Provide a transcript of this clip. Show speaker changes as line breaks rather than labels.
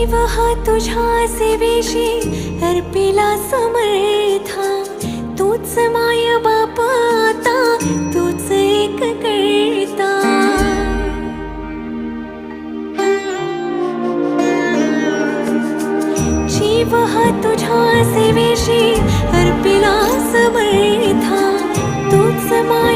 जीव हा तुझ्या सेवेशी अर्पिला समर्था, तूच माय बाप आता, तूच एक करता। जीव हा तुझ्या सेवेशी अर्पिला समर्था, तूच माय